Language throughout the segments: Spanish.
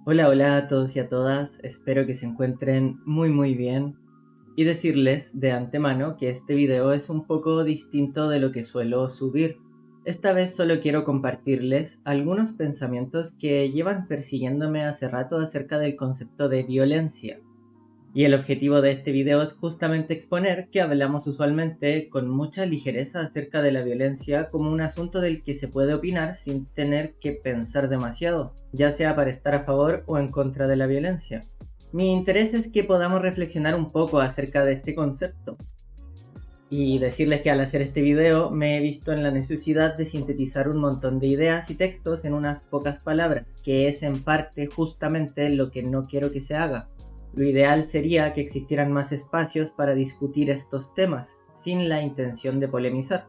Hola, hola a todos y a todas, espero que se encuentren muy bien y decirles de antemano que este video es un poco distinto de lo que suelo subir. Esta vez solo quiero compartirles algunos pensamientos que llevan persiguiéndome hace rato acerca del concepto de violencia. Y el objetivo de este video es justamente exponer que hablamos usualmente con mucha ligereza acerca de la violencia como un asunto del que se puede opinar sin tener que pensar demasiado, ya sea para estar a favor o en contra de la violencia. Mi interés es que podamos reflexionar un poco acerca de este concepto. Y decirles que al hacer este video me he visto en la necesidad de sintetizar un montón de ideas y textos en unas pocas palabras, que es en parte justamente lo que no quiero que se haga. Lo ideal sería que existieran más espacios para discutir estos temas, sin la intención de polemizar,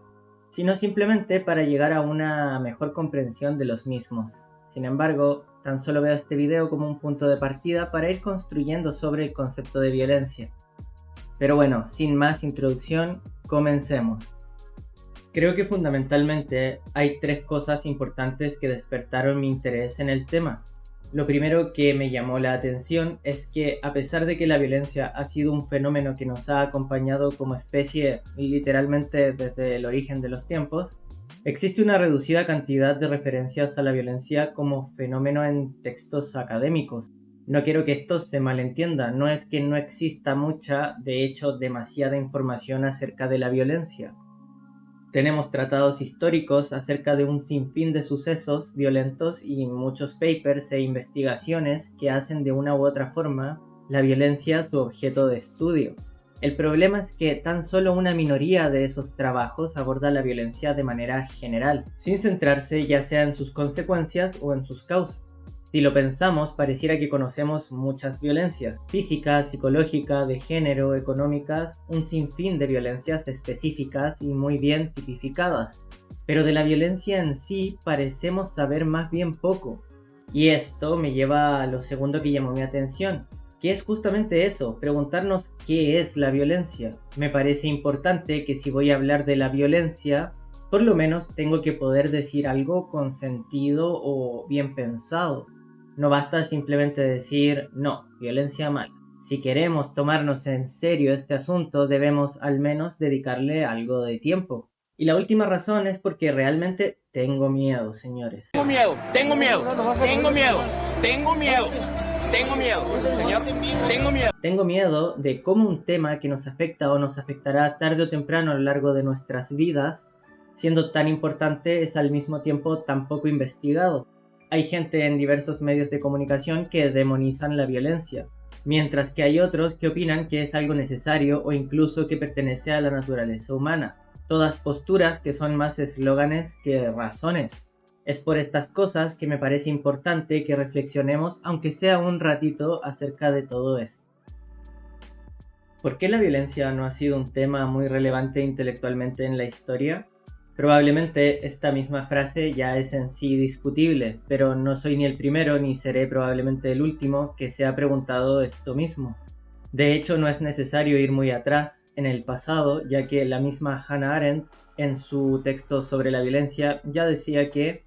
sino simplemente para llegar a una mejor comprensión de los mismos. Sin embargo, tan solo veo este video como un punto de partida para ir construyendo sobre el concepto de violencia. Pero bueno, sin más introducción, comencemos. Creo que fundamentalmente hay tres cosas importantes que despertaron mi interés en el tema. Lo primero que me llamó la atención es que a pesar de que la violencia ha sido un fenómeno que nos ha acompañado como especie literalmente desde el origen de los tiempos, existe una reducida cantidad de referencias a la violencia como fenómeno en textos académicos. No quiero que esto se malentienda, no es que no exista mucha, de hecho demasiada información acerca de la violencia. Tenemos tratados históricos acerca de un sinfín de sucesos violentos y muchos papers e investigaciones que hacen de una u otra forma la violencia su objeto de estudio. El problema es que tan solo una minoría de esos trabajos aborda la violencia de manera general, sin centrarse ya sea en sus consecuencias o en sus causas. Si lo pensamos, pareciera que conocemos muchas violencias, física, psicológica, de género, económicas, un sinfín de violencias específicas y muy bien tipificadas. Pero de la violencia en sí parecemos saber más bien poco. Y esto me lleva a lo segundo que llamó mi atención, que es justamente eso, preguntarnos qué es la violencia. Me parece importante que si voy a hablar de la violencia, por lo menos tengo que poder decir algo con sentido o bien pensado. No basta simplemente decir, no, violencia mala. Si queremos tomarnos en serio este asunto, debemos al menos dedicarle algo de tiempo. Y la última razón es porque realmente tengo miedo, señores. Tengo miedo, tengo miedo, tengo miedo, tengo miedo, tengo miedo, señor, tengo miedo. Tengo miedo de cómo un tema que nos afecta o nos afectará tarde o temprano a lo largo de nuestras vidas, siendo tan importante, es al mismo tiempo tan poco investigado. Hay gente en diversos medios de comunicación que demonizan la violencia, mientras que hay otros que opinan que es algo necesario o incluso que pertenece a la naturaleza humana. Todas posturas que son más eslóganes que razones. Es por estas cosas que me parece importante que reflexionemos, aunque sea un ratito, acerca de todo esto. ¿Por qué la violencia no ha sido un tema muy relevante intelectualmente en la historia? Probablemente esta misma frase ya es en sí discutible, pero no soy ni el primero ni seré probablemente el último que se ha preguntado esto mismo. De hecho, no es necesario ir muy atrás en el pasado, ya que la misma Hannah Arendt en su texto sobre la violencia ya decía que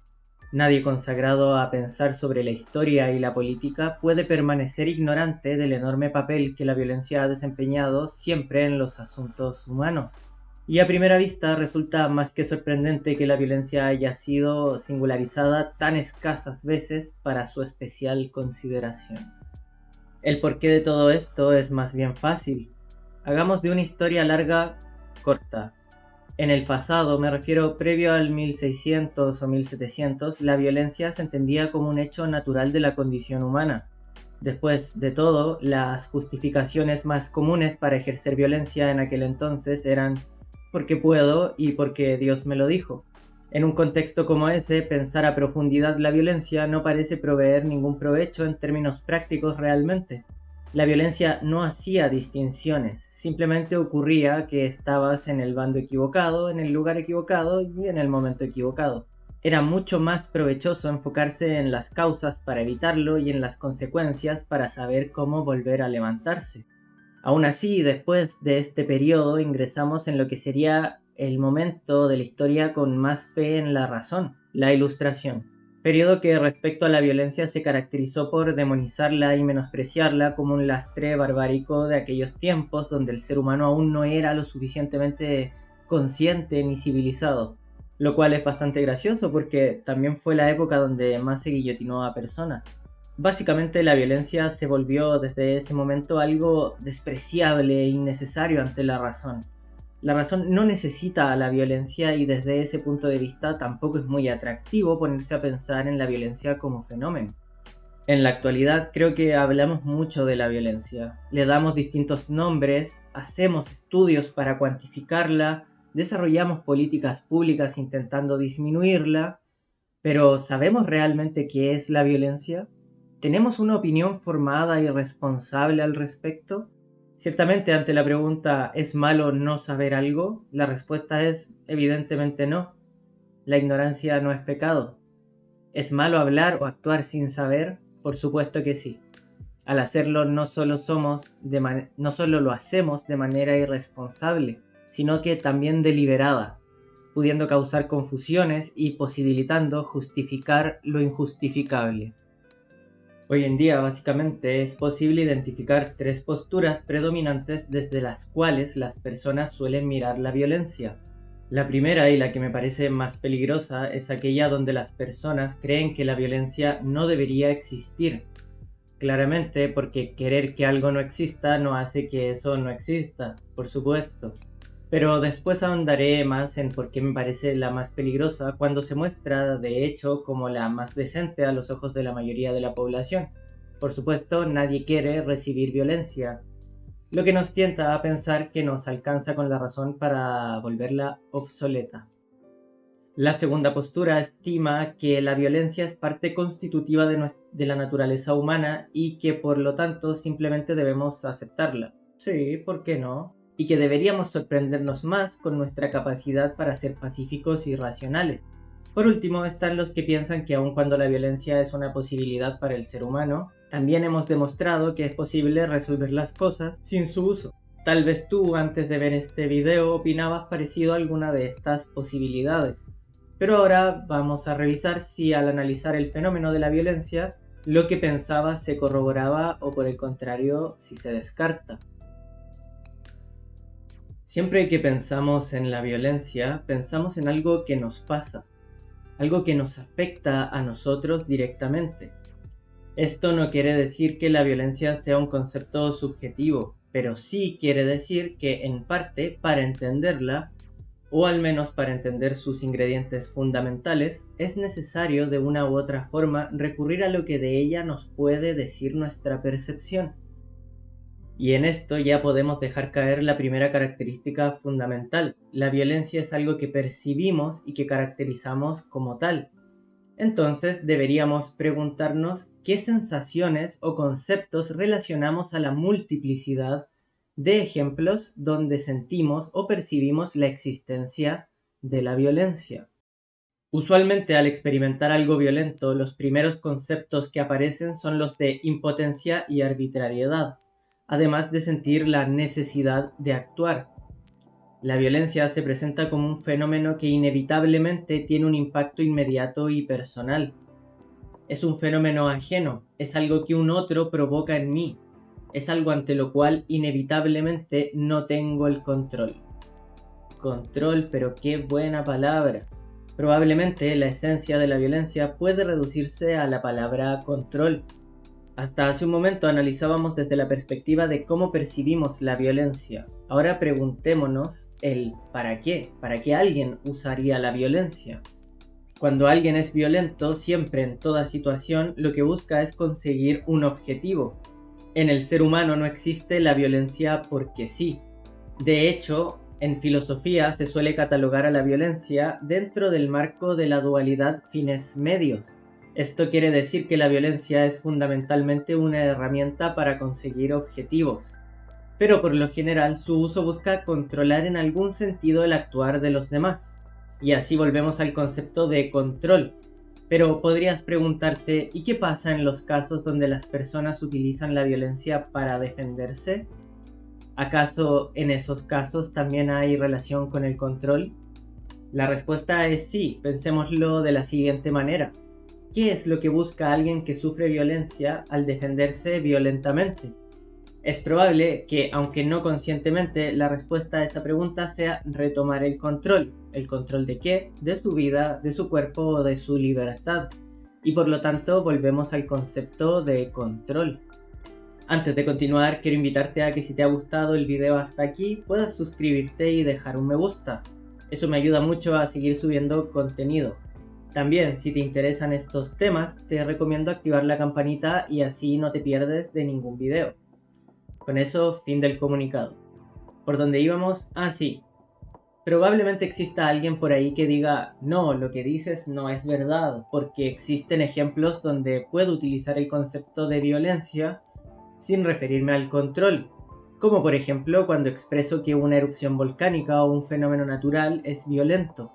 nadie consagrado a pensar sobre la historia y la política puede permanecer ignorante del enorme papel que la violencia ha desempeñado siempre en los asuntos humanos. Y a primera vista resulta más que sorprendente que la violencia haya sido singularizada tan escasas veces para su especial consideración. El porqué de todo esto es más bien fácil. Hagamos de una historia larga corta. En el pasado, me refiero previo al 1600 o 1700, la violencia se entendía como un hecho natural de la condición humana. Después de todo, las justificaciones más comunes para ejercer violencia en aquel entonces eran porque puedo y porque Dios me lo dijo. En un contexto como ese, pensar a profundidad la violencia no parece proveer ningún provecho en términos prácticos realmente. La violencia no hacía distinciones, simplemente ocurría que estabas en el bando equivocado, en el lugar equivocado y en el momento equivocado. Era mucho más provechoso enfocarse en las causas para evitarlo y en las consecuencias para saber cómo volver a levantarse. Aún así, después de este periodo ingresamos en lo que sería el momento de la historia con más fe en la razón, la Ilustración. periodo que respecto a la violencia se caracterizó por demonizarla y menospreciarla como un lastre barbárico de aquellos tiempos donde el ser humano aún no era lo suficientemente consciente ni civilizado, lo cual es bastante gracioso porque también fue la época donde más se guillotinó a personas. Básicamente la violencia se volvió desde ese momento algo despreciable e innecesario ante la razón. La razón no necesita a la violencia y desde ese punto de vista tampoco es muy atractivo ponerse a pensar en la violencia como fenómeno. En la actualidad creo que hablamos mucho de la violencia, le damos distintos nombres, hacemos estudios para cuantificarla, desarrollamos políticas públicas intentando disminuirla, pero ¿sabemos realmente qué es la violencia? ¿Tenemos una opinión formada y responsable al respecto? Ciertamente, ante la pregunta ¿es malo no saber algo?, la respuesta es evidentemente no. La ignorancia no es pecado. ¿Es malo hablar o actuar sin saber? Por supuesto que sí. Al hacerlo no solo lo hacemos de manera irresponsable, sino que también deliberada, pudiendo causar confusiones y posibilitando justificar lo injustificable. Hoy en día, básicamente, es posible identificar tres posturas predominantes desde las cuales las personas suelen mirar la violencia. La primera y la que me parece más peligrosa es aquella donde las personas creen que la violencia no debería existir. Claramente, porque querer que algo no exista no hace que eso no exista, por supuesto. Pero después ahondaré más en por qué me parece la más peligrosa cuando se muestra de hecho como la más decente a los ojos de la mayoría de la población. Por supuesto, nadie quiere recibir violencia, lo que nos tienta a pensar que nos alcanza con la razón para volverla obsoleta. La segunda postura estima que la violencia es parte constitutiva de la naturaleza humana y que por lo tanto simplemente debemos aceptarla. Sí, ¿por qué no? Y que deberíamos sorprendernos más con nuestra capacidad para ser pacíficos y racionales. Por último, están los que piensan que aun cuando la violencia es una posibilidad para el ser humano, también hemos demostrado que es posible resolver las cosas sin su uso. Tal vez tú, antes de ver este video, opinabas parecido a alguna de estas posibilidades. Pero ahora vamos a revisar si al analizar el fenómeno de la violencia, lo que pensabas se corroboraba o por el contrario, si se descarta. Siempre que pensamos en la violencia, pensamos en algo que nos pasa, algo que nos afecta a nosotros directamente. Esto no quiere decir que la violencia sea un concepto subjetivo, pero sí quiere decir que en parte para entenderla, o al menos para entender sus ingredientes fundamentales, es necesario de una u otra forma recurrir a lo que de ella nos puede decir nuestra percepción. Y en esto ya podemos dejar caer la primera característica fundamental. La violencia es algo que percibimos y que caracterizamos como tal. Entonces deberíamos preguntarnos qué sensaciones o conceptos relacionamos a la multiplicidad de ejemplos donde sentimos o percibimos la existencia de la violencia. Usualmente al experimentar algo violento, los primeros conceptos que aparecen son los de impotencia y arbitrariedad, además de sentir la necesidad de actuar. La violencia se presenta como un fenómeno que inevitablemente tiene un impacto inmediato y personal. Es un fenómeno ajeno, es algo que un otro provoca en mí, es algo ante lo cual inevitablemente no tengo el control. Control, pero qué buena palabra. Probablemente la esencia de la violencia puede reducirse a la palabra control. Hasta hace un momento analizábamos desde la perspectiva de cómo percibimos la violencia. Ahora preguntémonos el ¿para qué? ¿Para qué alguien usaría la violencia? Cuando alguien es violento, siempre en toda situación lo que busca es conseguir un objetivo. En el ser humano no existe la violencia porque sí. De hecho, en filosofía se suele catalogar a la violencia dentro del marco de la dualidad fines-medios. Esto quiere decir que la violencia es fundamentalmente una herramienta para conseguir objetivos, pero por lo general su uso busca controlar en algún sentido el actuar de los demás. Y así volvemos al concepto de control. Pero podrías preguntarte, ¿y qué pasa en los casos donde las personas utilizan la violencia para defenderse? ¿Acaso en esos casos también hay relación con el control? La respuesta es sí, pensémoslo de la siguiente manera. ¿Qué es lo que busca alguien que sufre violencia al defenderse violentamente? Es probable que, aunque no conscientemente, la respuesta a esa pregunta sea retomar el control. ¿El control de qué? De su vida, de su cuerpo o de su libertad. Y por lo tanto volvemos al concepto de control. Antes de continuar, quiero invitarte a que si te ha gustado el video hasta aquí, puedas suscribirte y dejar un me gusta. Eso me ayuda mucho a seguir subiendo contenido. También, si te interesan estos temas, te recomiendo activar la campanita y así no te pierdes de ningún video. Con eso, fin del comunicado. ¿Por dónde íbamos? Ah, sí. Probablemente exista alguien por ahí que diga, no, lo que dices no es verdad, porque existen ejemplos donde puedo utilizar el concepto de violencia sin referirme al control, como por ejemplo cuando expreso que una erupción volcánica o un fenómeno natural es violento.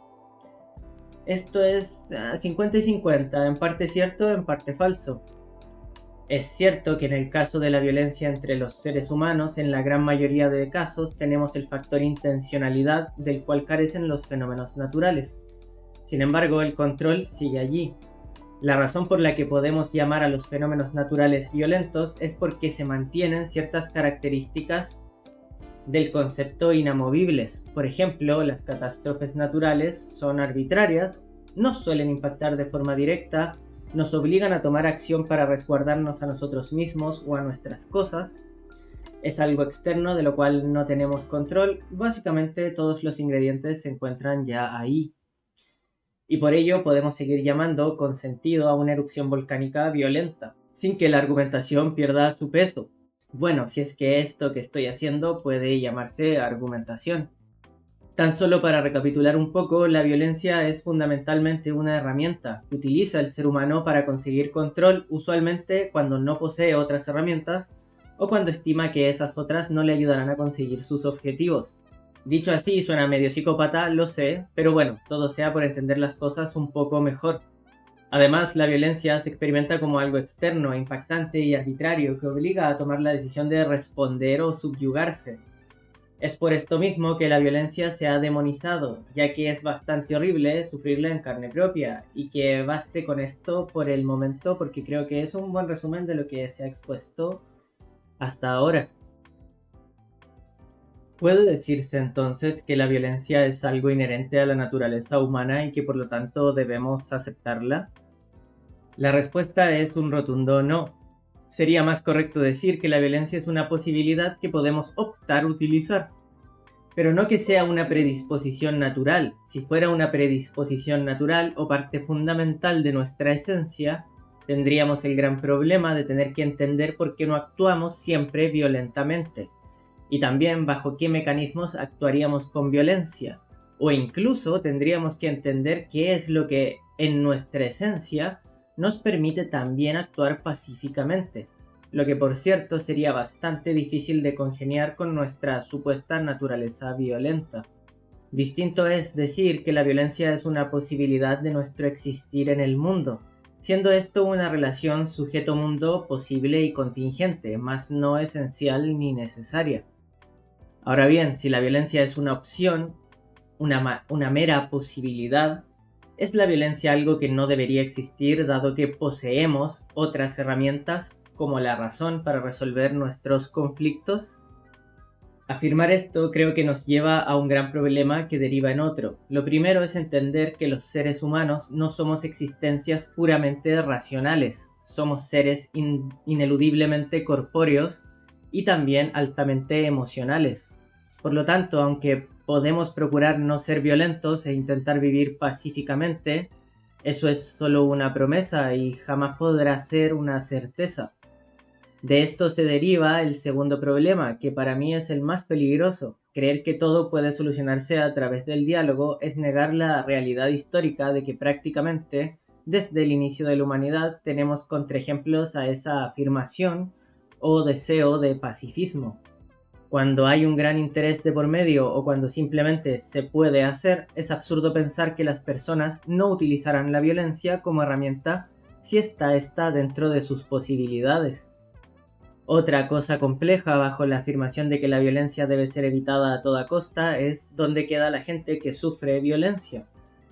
Esto es 50 y 50, en parte cierto, en parte falso. Es cierto que en el caso de la violencia entre los seres humanos, en la gran mayoría de casos tenemos el factor intencionalidad del cual carecen los fenómenos naturales. Sin embargo, el control sigue allí. La razón por la que podemos llamar a los fenómenos naturales violentos es porque se mantienen ciertas características del concepto inamovibles. Por ejemplo, las catástrofes naturales son arbitrarias, no suelen impactar de forma directa, nos obligan a tomar acción para resguardarnos a nosotros mismos o a nuestras cosas. Es algo externo de lo cual no tenemos control. Básicamente todos los ingredientes se encuentran ya ahí. Y por ello podemos seguir llamando con sentido a una erupción volcánica violenta, sin que la argumentación pierda su peso. Bueno, si es que esto que estoy haciendo puede llamarse argumentación. Tan solo para recapitular un poco, la violencia es fundamentalmente una herramienta que utiliza el ser humano para conseguir control, usualmente cuando no posee otras herramientas o cuando estima que esas otras no le ayudarán a conseguir sus objetivos. Dicho así, suena medio psicópata, lo sé, pero bueno, todo sea por entender las cosas un poco mejor. Además, la violencia se experimenta como algo externo, impactante y arbitrario que obliga a tomar la decisión de responder o subyugarse. Es por esto mismo que la violencia se ha demonizado, ya que es bastante horrible sufrirla en carne propia, y que baste con esto por el momento porque creo que es un buen resumen de lo que se ha expuesto hasta ahora. ¿Puede decirse entonces que la violencia es algo inherente a la naturaleza humana y que por lo tanto debemos aceptarla? La respuesta es un rotundo no. Sería más correcto decir que la violencia es una posibilidad que podemos optar a utilizar, pero no que sea una predisposición natural. Si fuera una predisposición natural o parte fundamental de nuestra esencia, tendríamos el gran problema de tener que entender por qué no actuamos siempre violentamente. Y también bajo qué mecanismos actuaríamos con violencia, o incluso tendríamos que entender qué es lo que en nuestra esencia nos permite también actuar pacíficamente, lo que por cierto sería bastante difícil de congeniar con nuestra supuesta naturaleza violenta. Distinto es decir que la violencia es una posibilidad de nuestro existir en el mundo, siendo esto una relación sujeto-mundo posible y contingente, mas no esencial ni necesaria. Ahora bien, si la violencia es una opción, una mera posibilidad, ¿es la violencia algo que no debería existir dado que poseemos otras herramientas como la razón para resolver nuestros conflictos? Afirmar esto creo que nos lleva a un gran problema que deriva en otro. Lo primero es entender que los seres humanos no somos existencias puramente racionales, somos seres ineludiblemente corpóreos y también altamente emocionales. Por lo tanto, aunque podemos procurar no ser violentos e intentar vivir pacíficamente, eso es solo una promesa y jamás podrá ser una certeza. De esto se deriva el segundo problema, que para mí es el más peligroso. Creer que todo puede solucionarse a través del diálogo es negar la realidad histórica de que prácticamente desde el inicio de la humanidad tenemos contraejemplos a esa afirmación o deseo de pacifismo. Cuando hay un gran interés de por medio o cuando simplemente se puede hacer, es absurdo pensar que las personas no utilizarán la violencia como herramienta si ésta está dentro de sus posibilidades. Otra cosa compleja bajo la afirmación de que la violencia debe ser evitada a toda costa es dónde queda la gente que sufre violencia.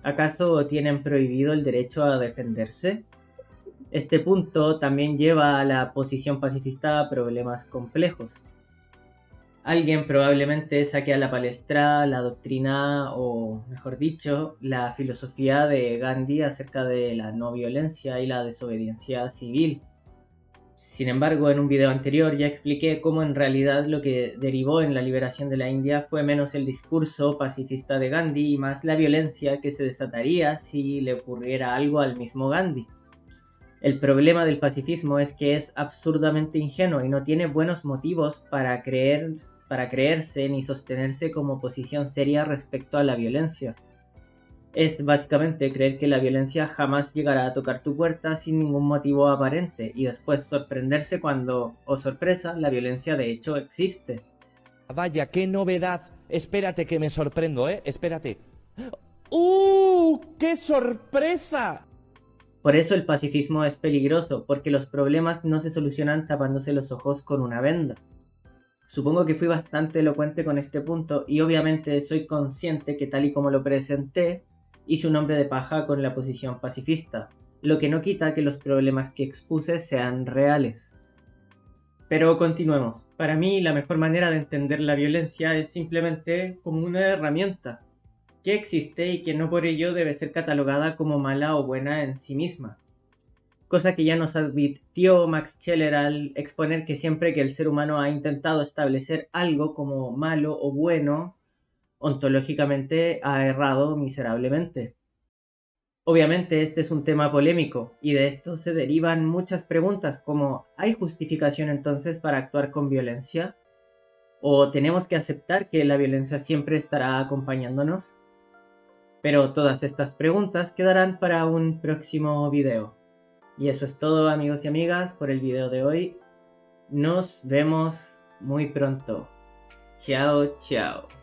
¿Acaso tienen prohibido el derecho a defenderse? Este punto también lleva a la posición pacifista a problemas complejos. Alguien probablemente saque a la palestra la doctrina, o mejor dicho, la filosofía de Gandhi acerca de la no violencia y la desobediencia civil. Sin embargo, en un video anterior ya expliqué cómo en realidad lo que derivó en la liberación de la India fue menos el discurso pacifista de Gandhi y más la violencia que se desataría si le ocurriera algo al mismo Gandhi. El problema del pacifismo es que es absurdamente ingenuo y no tiene buenos motivos para creerse ni sostenerse como posición seria respecto a la violencia. Es básicamente creer que la violencia jamás llegará a tocar tu puerta sin ningún motivo aparente y después sorprenderse cuando, oh sorpresa, la violencia de hecho existe. Vaya, qué novedad. Espérate que me sorprendo, espérate. ¡Qué sorpresa! Por eso el pacifismo es peligroso, porque los problemas no se solucionan tapándose los ojos con una venda. Supongo que fui bastante elocuente con este punto y obviamente soy consciente que tal y como lo presenté, hice un hombre de paja con la posición pacifista, lo que no quita que los problemas que expuse sean reales. Pero continuemos. Para mí la mejor manera de entender la violencia es simplemente como una herramienta que existe y que no por ello debe ser catalogada como mala o buena en sí misma. Cosa que ya nos advirtió Max Scheler al exponer que siempre que el ser humano ha intentado establecer algo como malo o bueno, ontológicamente ha errado miserablemente. Obviamente este es un tema polémico y de esto se derivan muchas preguntas como ¿hay justificación entonces para actuar con violencia? ¿O tenemos que aceptar que la violencia siempre estará acompañándonos? Pero todas estas preguntas quedarán para un próximo video. Y eso es todo, amigos y amigas, por el video de hoy. Nos vemos muy pronto. Chao, chao.